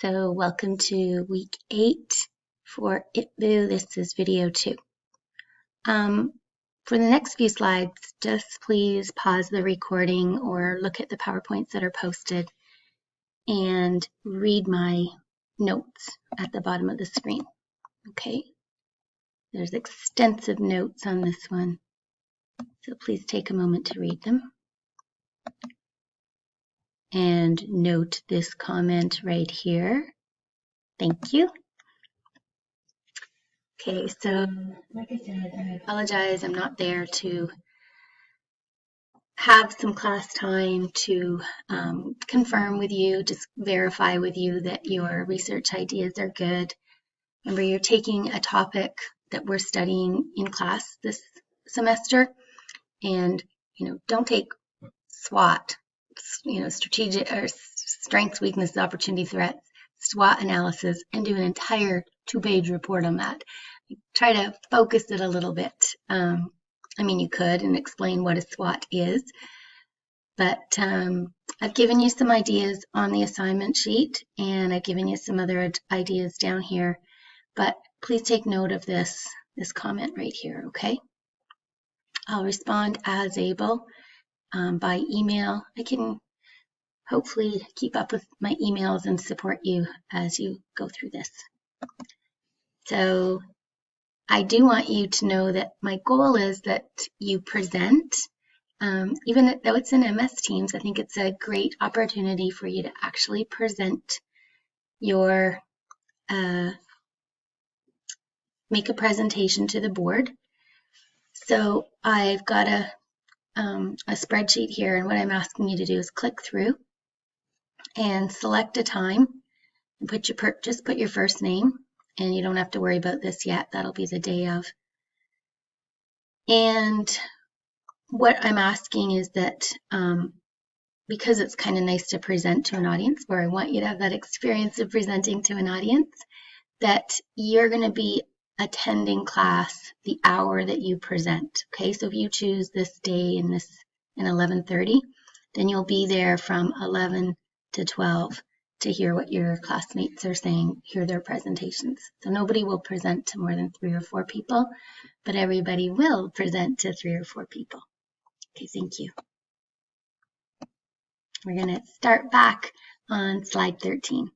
So welcome to week 8 for ITBU. This is video 2. For the next few slides, just please pause the recording or look at the PowerPoints that are posted and read my notes at the bottom of the screen. Okay, there's extensive notes on this one, so please take a moment to read them. And note this comment right here. Thank you. Okay, so like I said, I apologize. I'm not there to have some class time to confirm with you, just verify with you that your research ideas are good. Remember, you're taking a topic that we're studying in class this semester, and don't take SWOT, strategic or strengths, weaknesses, opportunity, threats, SWOT analysis, and do an entire 2-page report on that. Try to focus it a little bit. You could and explain what a SWOT is, but I've given you some ideas on the assignment sheet, and I've given you some other ideas down here, but please take note of this comment right here, okay? I'll respond as able by email. I can hopefully keep up with my emails and support you as you go through this. So I do want you to know that my goal is that you present, even though it's in MS Teams. I think it's a great opportunity for you to actually present your, make a presentation to the board. So I've got a spreadsheet here, and what I'm asking you to do is click through and select a time and just put your first name. And you don't have to worry about this yet. That'll be the day of. And what I'm asking is that because it's kind of nice to present to an audience, where I want you to have that experience of presenting to an audience, that you're going to be attending class the hour that you present. Okay, so if you choose this day in 11:30, then you'll be there from 11 to 12. To hear what your classmates are saying, hear their presentations. So nobody will present to more than 3 or 4 people, but everybody will present to 3 or 4 people. Okay, thank you. We're going to start back on slide 13.